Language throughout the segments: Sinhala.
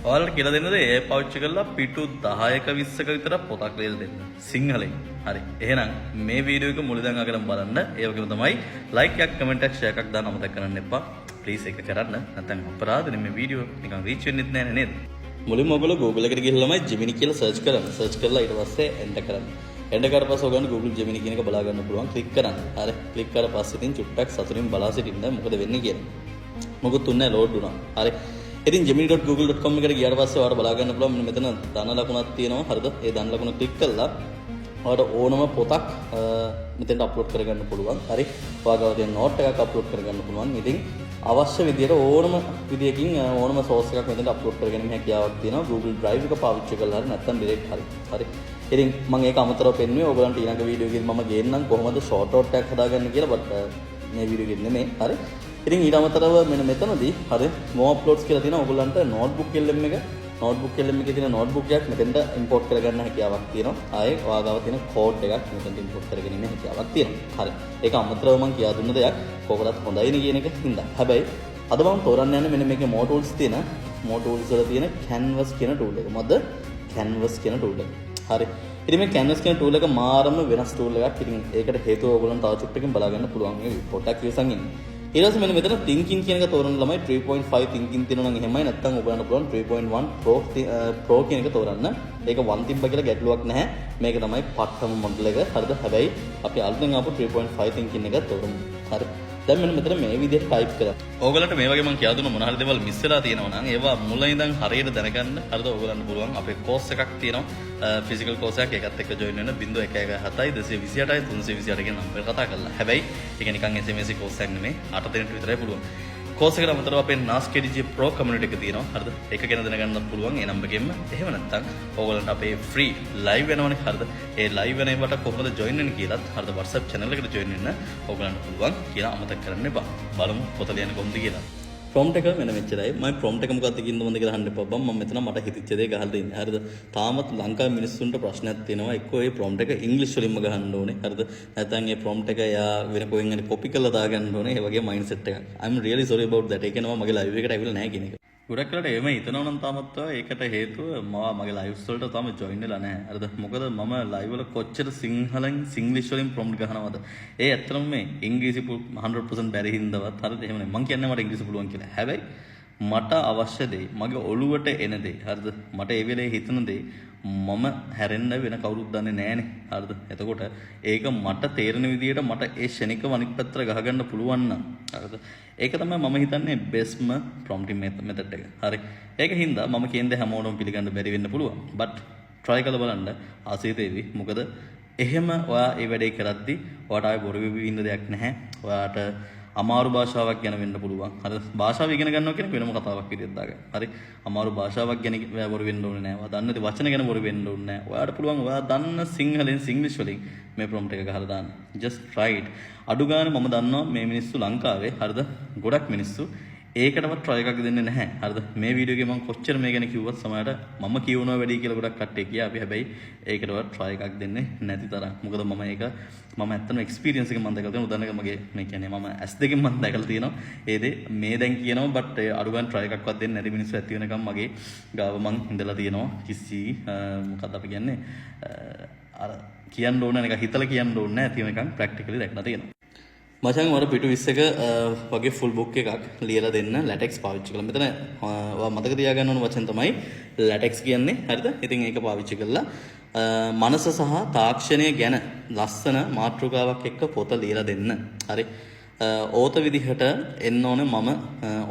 ඔයාලට කියලා දෙන්නද ඒ පාවිච්චි කරලා පිටු 10ක 20ක විතර පොතක් ලියලා දෙන්න. සිංහලෙන්. හරි. එහෙනම් මේ වීඩියෝ එක මුල ඉඳන් අගටම බලන්න. ඒ වගේම තමයි ලයික් එකක්, කමෙන්ට් එකක්, ෂෙයාර් එකක් දාන්න අමතක කරන්න එපා. ප්ලීස් ඒක කරන්න. නැත්නම් අපරාධනේ මේ වීඩියෝ නිකන් රීච් වෙන්නෙත් නැහැ නේද? මුලින්ම ඔයගොල්ලෝ Google එකට ගිහලාමයි Gemini කියලා සර්ච් කරන්න. සර්ච් කරලා ඊට පස්සේ එන්ටර් කරන්න. එන්ටර් කරලා පස්සේ ඔයගොල්ලෝ Google Gemini කියන එක බලා ගන්න පුළුවන්. ක්ලික් කරන්න. හරි. ක්ලික් කරලා පස්සේ ඉතින් චුට්ටක් සතුටින් බලා සිටින්න මොකද වෙන්නේ කියලා. මොකද තුන්නේ ලෝඩ් වුණා. හරි. ඉතින් gemini.google.com එකට ගියාට පස්සේ ඔයාලට බලා ගන්න පුළුවන් මෙන්න මෙතන ධන ලකුණක් තියෙනවා. හරිද? ඒ ධන ලකුණ ක්ලික් කළා ඔයාලට ඕනම පොතක් මෙතෙන්ට අප්ලෝඩ් කරගන්න පුළුවන්. හරි. ඔයාගාව තියෙන නෝට් එකක් අප්ලෝඩ් කරගන්න පුළුවන්. ඉතින් අවශ්‍ය විදියට ඕනම විදියකින් ඕනම සෝස් එකක් මෙතෙන්ට අප්ලෝඩ් කරගැනීමේ හැකියාවක් තියෙනවා. Google Drive එක පාවිච්චි කරලා හරි නැත්නම් direct හරි. හරි. ඉතින් මම ඒක අමතරව පෙන්නුවේ ඔයගලන්ට ඊළඟ වීඩියෝ එකකින් මම ගේන්නම් කොහොමද ෂෝට් නෝට් එකක් හදාගන්න කියලා. බට් මේ වීඩියෝ එකෙන් නෙමෙයි. හරි. ඉතින් ඊට අමතරව මෙන්න මෙතනදී හරි more uploads කියලා තියෙනවා. ඔයගලන්ට notebook LM එක notebook LM එකේ තියෙන notebook එකක් මෙතෙන්ට import කරගන්න හැකියාවක් තියෙනවා. ආයේ ඔයාගාව තියෙන code එකක් මෙතෙන්ට import කරගෙන ඉන්න හැකියාවක් තියෙනවා. හරි. ඒක අමතරව මම කියා දුන්න දෙයක් කොහොමදත් හොඳයි නේ කියන එක හින්දා. හැබැයි අද මම තෝරන්න යන්නේ මෙන්න මේකේ more tools තියෙන more tools වල තියෙන canvas කියන tool එක. මොකද canvas කියන tool එක. හරි. ඉතින් මේ canvas කියන tool එක මාරම වෙනස් tool එකක්. ඉතින් ඒකට හේතුව ඔයගලන්ට තව චුට්ටකින් බලා ගන්න පුළුවන්. මේ පොඩ්ඩක් විසන් ඉන්න. ඊට පස්සේ මෙන්න මෙතන thinking කියන එක තෝරන ළමයි 3.5 thinking තියෙනවා නම් එහෙමයි. නැත්නම් ඔයගලන්ට පුළුවන් 3.1 pro කියන එක තෝරන්න. ඒක වන් තිබ්බ කියලා ගැටලුවක් නැහැ. මේක තමයි පට්ටම මොඩල් එක. හරිද? හැබැයි අපි අලුතෙන් ආපු 3.5 thinking එක තෝරමු. හරි. දැන් මෙන්න මෙතන මේ විදිහට ටයිප් කරා. ඕගලන්ට මේ වගේ මම කියා දුන්න මොන හරි දේවල් මිස් වෙලා තියෙනවා නම් ඒවා මුල ඉඳන් හරියට දැනගන්න. හරිද? ඕගලන්ට පුළුවන් අපේ කෝස් එකක් තියෙනවා. ෆිසිකල් කෝස් එකක් ඒකත් එක්ක ජොයින් වෙන්න 0117 228 328 කියන නම්බර් කතා කරලා. හැබැයි ඒක නිකන් SMS කෝස් එකක් නෙමෙයි. 8 දිනට විතරයි පුළුවන්. කෝස් එකට අමතරව අපේ NASKDG Pro community එක තියෙනවා. හරිද? ඒක ගැන දැනගන්නත් පුළුවන් ඒ නම්බර් එකෙන්ම. එහෙම නැත්නම් ඕගලන්ට අපේ free live වෙනවනේ. හරිද? ඒ live වෙන ඒවට කොහොමද join වෙන්නේ කියලාත් හරිද WhatsApp channel එකට join වෙන්න ඕගලන්ට පුළුවන් කියලා අමතක කරන්න එපා. බලමු පොත ලියන්න කොහොමද කියලා. prompt එක මෙන්න මෙච්චරයි. මම prompt එක මොකක්ද කියන්නද කියලා අහන්න එපා බම්. මම මෙතන මට හිතෙච්ච දේ ගහලා දෙන්නේ. හරිද? තාමත් ලංකාවේ මිනිස්සුන්ට ප්‍රශ්නයක් තියෙනවා. එක්කෝ මේ prompt එක ඉංග්‍රීසි වලින්ම ගහන්න ඕනේ. හරිද? නැත්නම් මේ prompt එක යා වෙන කොහෙන් හරි copy කරලා දාගන්න ඕනේ. ඒ වගේ mindset එකක්. I'm really sorry about that. ඒක නම මගේ live එකට ඇවිල්ලා නැහැ කියන එක. ගොඩක් වෙලාවට එහෙම හිතනවා නම් තාමත් ඒකට හේතුව මගේ lives වලට තාම join වෙලා නැහැ. හරිද? මොකද මම live වල කොච්චර සිංහලෙන් සිංග්ලිෂ් වලින් prompt ගහනවද? ඒ ඇත්තටම මේ ඉංග්‍රීසි 100% බැරි හින්දාවත් හරිද? එහෙම නේ. මං කියන්නේ මට ඉංග්‍රීසි පුළුවන් කියලා. හැබැයි මට අවශ්‍ය දේ මගේ ඔළුවට එන දේ හරිද? මට ඒ වෙලේ හිතන දේ මම හැරෙන්න වෙන කවුරුත් දන්නේ නැහනේ. හරිද? එතකොට ඒක මට තේරෙන විදිහට මට ඒ ෂණිකව අනිත් පැත්තට ගහගන්න පුළුවන් නම් හරිද? ඒක තමයි මම හිතන්නේ බෙස්ම ප්‍රොම්ප්ටිං මෙතඩ් එක. හරි. ඒක හින්දා මම කියන දේ හැමෝටම පිළිගන්න බැරි වෙන්න පුළුවන්. බට් try කරලා බලන්න ආසීතේවි. මොකද එහෙම ඔයා ඒ වැඩේ කරද්දි ඔයාට ආයේ බොරු වෙවි ඉන්න දෙයක් නැහැ. ඔයාට අමාරු භාෂාවක් ගැන වෙන්න පුළුවන්. හරි. භාෂාව ඉගෙන ගන්නවා කියන වෙනම කතාවක් විදිහට දාගන්න. හරි. අමාරු භාෂාවක් ගැන බොරු වෙන්න ඕනේ නැහැ. ඔයා දන්නේ වචන ගැන බොරු වෙන්න ඕනේ නැහැ. ඔයාට පුළුවන් ඔයා දන්න සිංහලෙන් සිංග්ලිෂ් වලින් මේ prompt එක ගහලා දාන්න. just try it. අඩු ගානේ මම දන්නවා මේ මිනිස්සු ලංකාවේ හරිද? ගොඩක් මිනිස්සු ඒකටවත් try එකක් දෙන්නේ නැහැ. හරිද? මේ වීඩියෝ එකේ මම කොච්චර මේ ගැන කිව්වත් සමහරට මම කියවනවා වැඩි කියලා ගොඩක් කට්ටිය කියා. අපි හැබැයි ඒකටවත් try එකක් දෙන්නේ නැති තරම්. මොකද මම ඇත්තටම experience එකෙන් මම දැකලා තියෙනවා. උදාහරණයක් මගේ මේ කියන්නේ මම S2 මම දැකලා තියෙනවා. ඒ දේ මේ දැන් කියනවා බට් අඩු ගන්න try එකක්වත් දෙන්නේ නැති මිනිස්සු ඇති වෙනකම් මගේ ගාව මං ඉඳලා තියෙනවා. කිසි මොකක්ද අපි කියන්නේ අර කියන්න ඕන එක හිතලා කියන්න ඕනේ නැහැ. ඇති වෙනකම් practically දැකලා තියෙනවා. මචං මට පිටු 20ක වගේ ෆුල් බුක් එකක් ලියලා දෙන්න ලැටෙක්ස් පාවිච්චි කළා. මෙතන ඔයා මතක තියාගන්න ඕන වචන තමයි ලැටෙක්ස් කියන්නේ. හරිද? ඉතින් ඒක පාවිච්චි කළා මනස සහ තාක්ෂණය ගැන ලස්සන මාතෘකාවක් එක්ක පොත ලියලා දෙන්න. හරි. ඕත විදිහට එන්න ඕනේ මම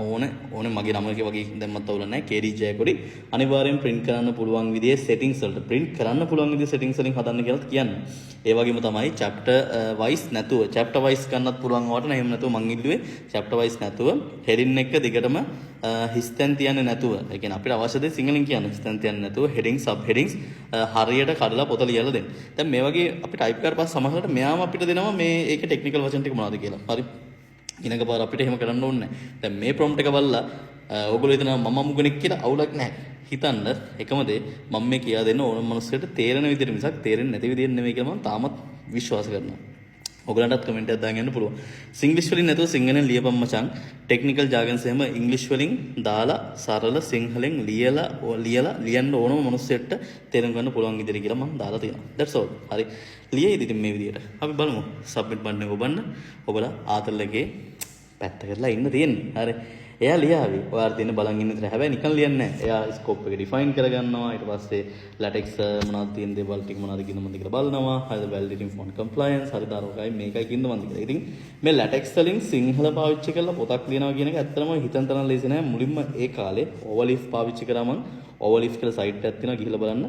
ඕනේ මගේ නම වගේ දැම්මත් අවුල නැහැ. KD ජයකොඩි අනිවාර්යෙන් print කරන්න පුළුවන් විදිහේ settings වලට print කරන්න පුළුවන් විදිහේ settings වලින් හදන්න කියලා කියන්නේ. ඒ වගේම තමයි chapter wise නැතුව chapter wise ගන්නත් පුළුවන් වට නෑ. එහෙම නැතුව මං ඉල්ලුවේ chapter wise නැතුව heading එක දිගටම හිස්තැන් තියන්නේ නැතුව. ඒ කියන්නේ අපිට අවශ්‍ය දේ සිංහලෙන් කියන්න හිස්තැන් තියන්නේ නැතුව heading sub headings හරියට කඩලා පොත ලියලා දෙන්න. දැන් මේ වගේ අපි type කරලා පස්සේ සමහරවිට මෙයාම අපිට දෙනවා මේ ඒකේ technical වචන ටික මොනවද කියලා. හරි. ඊළඟ පාර අපිට එහෙම කරන්න ඕනේ නැහැ. දැන් මේ prompt එක බලලා ඔයගොල්ලෝ හිතනවා මම මුගුණෙක් කියලා අවුලක් නැහැ. හිතන්න එකම දේ මම මේ කියා දෙන්න ඕන මනුස්සයට තේරෙන විදිහට මිසක් තේරෙන්නේ නැති විදිහට නෙමෙයි කියලා මම තාමත් විශ්වාස කරනවා. ඔයගලන්ටත් කමෙන්ට් එකක් දාගෙන යන්න පුළුවන්. සිංග්ලිෂ් වලින් නැතුව සිංහලෙන් ලියපන් මචං. ටෙක්නිකල් ජාගන්ස් එහෙම ඉංග්ලිෂ් වලින් දාලා සරල සිංහලෙන් ලියන්න ඕනම මිනිස්සෙක්ට තේරුම් ගන්න පුළුවන් විදිහට කියලා මම දාලා තියෙනවා. that's all. හරි. ලියයිද ඉතින් මේ විදිහට. අපි බලමු. සබ්මිට් බටන් එක ඔබන්න. ඔබලා ආතල්ලගේ පැත්ත කරලා ඉන්න තියෙන්නේ. හරි. එයා ලියාවි. ඔයාලා තියෙන බලන් ඉන්න විතර. හැබැයි නිකන් ලියන්නේ නැහැ. එයා ස්කෝප් එක ඩිෆයින් කරගන්නවා. ඊට පස්සේ ලැටෙක්ස් මොනවද තියෙන දේවල් ටික මොනවද කියන මොන්ද කියලා බලනවා. හරිද? වැලිඩේටින් ෆොන්ට් කම්ප්ලයන්ස් හරිද? අරෝගයි මේකයි කියන මොන්ද කියලා. ඉතින් මේ ලැටෙක්ස් වලින් සිංහල පාවිච්චි කරලා පොතක් ලියනවා කියන එක ඇත්තටම හිතන් තරම් ලේසි නෑ. මුලින්ම ඒ කාලේ ඕවර්ලීෆ් පාවිච්චි කරාම ඕවර්ලීෆ් කියලා සයිට් එකක් තියෙනවා ගිහලා බලන්න.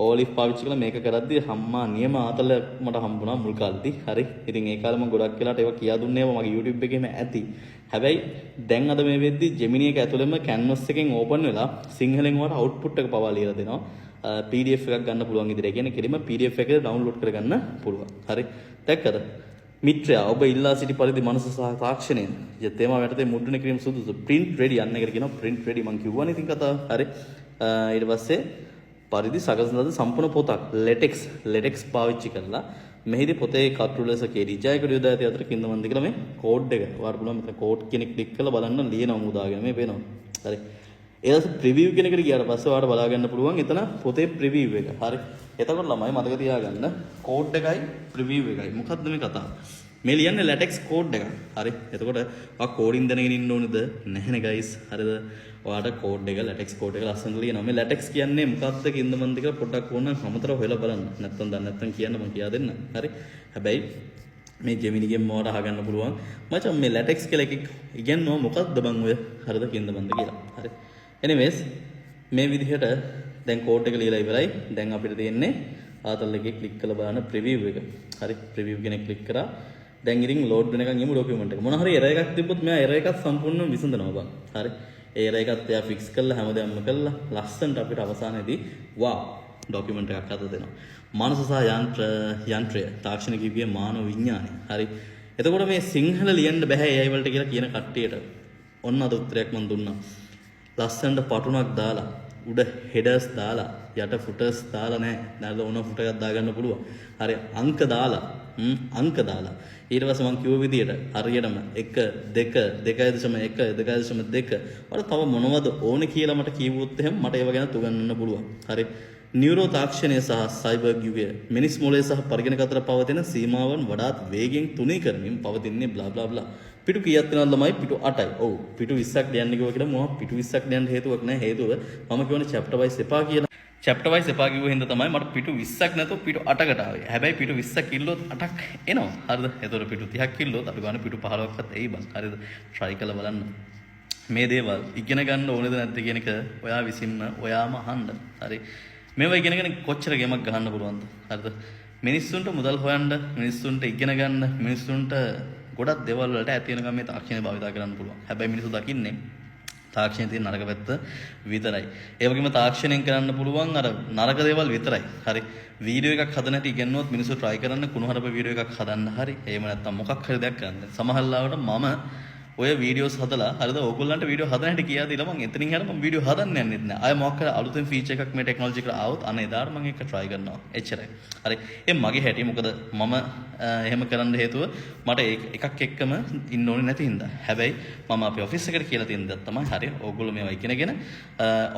ඕවර්ලීෆ් පාවිච්චි කරලා මේක කරද්දී හම්මා නියම ආතල මට හම්බුණා මුල් කාලේදී. හරි. ඉතින් ඒ කාලේ මම ගොඩක් වෙලාට ඒවා කියා දුන්නේ ඒවා මගේ YouTube එකේම ඇති. හැබැයි දැන් අද මේ වෙද්දී Gemini එක ඇතුළෙම canvas එකෙන් ඕපන් වෙලා සිංහලෙන් වට output එක පවා ලියලා දෙනවා. PDF එකක් ගන්න පුළුවන් විදිහට. ඒ කියන්නේ කෙලිම PDF එක download කරගන්න පුළුවන්. හරි. දැක්කද? මිත්‍රයා ඔබ ඉල්ලා සිටි පරිදි මනස සහ තාක්ෂණය යතේම යටතේ මුද්‍රණය කිරීම සුදුසු print ready යන්න එකට කියනවා print ready මම කිව්වනේ ඉතින් කතාව. හරි. ඊට පස්සේ පරිදි සකසන ලද සම්පූර්ණ පොතක් latex පාවිච්චි කරලා මෙහිදී පොතේ කටු ලෙස KD ජයකට යොදා ඇති අතර කින්දමන්ද කියලා මේ කෝඩ් එක ඔයාලට පුළුවන් මෙතන කෝඩ් කෙනෙක් ක්ලික් කරලා බලන්න ලියනවා මුදාගෙන මේ පේනවා. හරි. ඊට පස්සේ ප්‍රිවිව් කියන එකට ගියාට පස්සේ ඔයාලට බලා ගන්න පුළුවන් එතන පොතේ ප්‍රිවිව් එක. හරි. එතකොට ළමයි මතක තියාගන්න කෝඩ් එකයි ප්‍රිවිව් එකයි. මොකද්ද මේ කතාව? මේ ලියන්නේ latex කෝඩ් එකක්. හරි. එතකොට ඔයා කෝඩින් දැනගෙන ඉන්න ඕනේද? නැහැනේ guys. හරිද? ඔයාට කෝඩ් එක latex කෝඩ් එක ලස්සනට ලියනවා. මේ latex කියන්නේ මොකක්ද කින්දමන්ද කියලා පොඩ්ඩක් ඕන අමතරව හොයලා බලන්න. නැත්තම් දන්නේ නැත්තම් කියන්න මම කියා දෙන්න. හරි. හැබැයි මේ Gemini එකෙන් මොවට අහගන්න පුළුවන්. මචං මේ latex කියලා එකක් ඉගෙනනවා මොකක්ද බං ඔය? හරිද කින්දමන්ද කියලා. හරි. anyways මේ විදිහට දැන් කෝඩ් එක ලියලා ඉවරයි. දැන් අපිට තියෙන්නේ ආතල් එකේ ක්ලික් කරලා බලන්න ප්‍රිවිව් එක. හරි. ප්‍රිවිව් කෙනෙක් ක්ලික් කරා. දැන් ඉතින් ලෝඩ් වෙනකන් යමු ડોකියුමන්ට් එක. මොන හරි එරර් එකක් තිබ්බොත් මෙයා එරර් එකත් සම්පූර්ණයෙන් විසඳනවා බං. හරි. ඒ එරර් එකත් එයා ෆික්ස් කරලා හැමදේම කරලා ලස්සනට අපිට අවසානයේදී වා ડોකියුමන්ට් එකක් අත දෙනවා. මානස සහ යන්ත්‍රය තාක්ෂණ කිව්වේ මානව විඥානය. හරි. එතකොට මේ සිංහල ලියන්න බෑ AI වලට කියලා කියන කට්ටියට ඔන්න අද උත්තරයක් මම දුන්නා. ලස්සනට පටුණක් දාලා උඩ හෙඩර්ස් දාලා යට ෆුටර්ස් දාලා නැහැ. නැල්ල ඕන ෆුටර් එකක් දාගන්න පුළුවන්. හරි අංක දාලා ඊට පස්සේ මම කිව්ව විදියට හරියටම 1 2 2.1 2.2 වල තව මොනවද ඕනේ කියලා මට කිව්වොත් එහෙනම් මට ඒව ගැන උගන්වන්න පුළුවන්. හරි. නියුරෝ තාක්ෂණය සහ සයිබර් යුගය මිනිස් මොළය සහ පරිගණක අතර පවතින සීමාවන් වඩාත් වේගෙන් තුනී කරමින් පවතින්නේ බ්ලා බ්ලා බ්ලා. පිටු කීයක් වෙනවද ළමයි? පිටු 8යි. ඔව්. පිටු 20ක් ලියන්න කිව්වා කියලා මොකක් පිටු 20ක් ලියන්න හේතුවක් නැහැ. හේතුව මම කියවනේ chapter wise එපා කියලා. chapter wise එපා කිව්ව හින්දා තමයි මට පිටු 20ක් නැතුව පිටු 8කට ආවේ. හැබැයි පිටු 20ක් කිල්ලොත් 8ක් එනවා. හරිද? ඒතකොට පිටු 30ක් කිල්ලොත් අපි ගන්න පිටු 15ක්වත් එයි බං. හරිද? try කරලා බලන්න. මේ දේවල් ඉගෙන ගන්න ඕනේද නැද්ද කියන එක ඔයා විසින්ම ඔයාම අහන්න. හරි. මේවා ඉගෙනගෙන කොච්චර ගේමක් ගහන්න පුළුවන්ද? හරිද? මිනිස්සුන්ට මුදල් හොයන්න, මිනිස්සුන්ට ඉගෙන ගන්න, මිනිස්සුන්ට ගොඩක් දේවල් වලට ඇති වෙනකම් මේ තාක්ෂණය භාවිතා කරන්න පුළුවන්. හැබැයි මිනිස්සු දකින්නේ තාක්ෂණයේ තියෙන නරක පැත්ත විතරයි. ඒ වගේම තාක්ෂණයෙන් කරන්න පුළුවන් අර නරක දේවල් විතරයි. හරි. වීඩියෝ එකක් හදන්න හැටි ඉගෙනුවොත් මිනිස්සු try කරන්න කුණුහරුප වීඩියෝ එකක් හදන්න හරි. එහෙම නැත්නම් මොකක් හරි දෙයක් කරන්න. සමහර ලාවට මම ඔය වීඩියෝස් හදලා හරිද ඕගොල්ලන්ට වීඩියෝ හදන්න හැටි කියා දීලා මම එතනින් හැර මම වීඩියෝ හදන්න යන්නෙත් නෑ. ආය මොකක් හරි අලුතෙන් ෆීචර් එකක් මේ ටෙක්නොලොජි එකට ආවොත් අන්න එදාට මම ඒක try කරනවා. එච්චරයි. හරි. ඒ මගේ හැටි මොකද මම එහෙම කරන්න හේතුව මට එකක් එක්කම ඉන්න ඕනේ නැති හින්දා. හැබැයි මම අපේ ඔෆිස් එකට කියලා තියෙන දේ තමයි හරි. ඕගොල්ලෝ මේවා ඉගෙනගෙන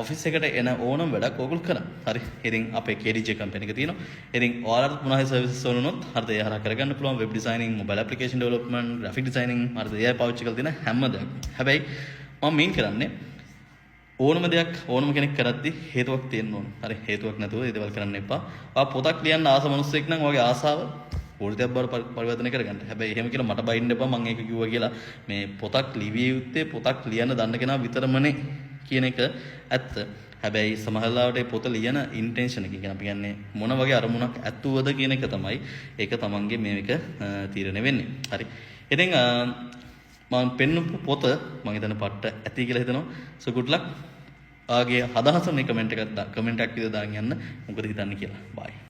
ඔෆිස් එකට එන ඕනම වැඩක් ඕගොල්ලෝ කරා. හරි. ඉතින් අපේ KDJ කම්පැනි එක තියෙනවා. ඉතින් ඔයාලට මොනවා හරි සර්විසස් ඕනොත් හරිද ඒ හරහා කරගන්න පුළුවන්. Web designing, mobile application development, graphic designing හරිද AI පාවිච්චි කරලා තියෙන හැම දෙයක්. හැබැයි මම මේන් කරන්නේ ඕනම දෙයක් ඕනම කෙනෙක් කරද්දි හේතුවක් තියෙන්න ඕන. හරි හේතුවක් නැතුව ඒ දේවල් කරන්න එපා. ආ පොතක් ලියන්න ආස මිනිස්සෙක් නම් ඔයගේ ආසාව පොලිතියක් බවට පරිවර්තනය කරගන්න. හැබැයි එහෙම කියලා මට බයින්න එපා මම ඒක කිව්වා කියලා. මේ පොතක් ලිවිය යුත්තේ පොතක් ලියන්න දන්න කෙනා විතරමනේ කියන එක ඇත්ත. හැබැයි සමහර ලාවට පොත ලියන ඉන්ටෙන්ෂන් එක කියන අපි කියන්නේ මොන වගේ අරමුණක් ඇතුවද කියන එක තමයි ඒක තමන්ගේ මේක තීරණය වෙන්නේ. හරි. ඉතින් මම පෙන්නපු පොත මම හිතන පට්ට ඇති කියලා හිතනවා. so good luck. ආගේ අදහස මේ කමෙන්ට් එකක් විදිහට දාගෙන යන්න. මොකද හිතන්නේ කියලා. bye.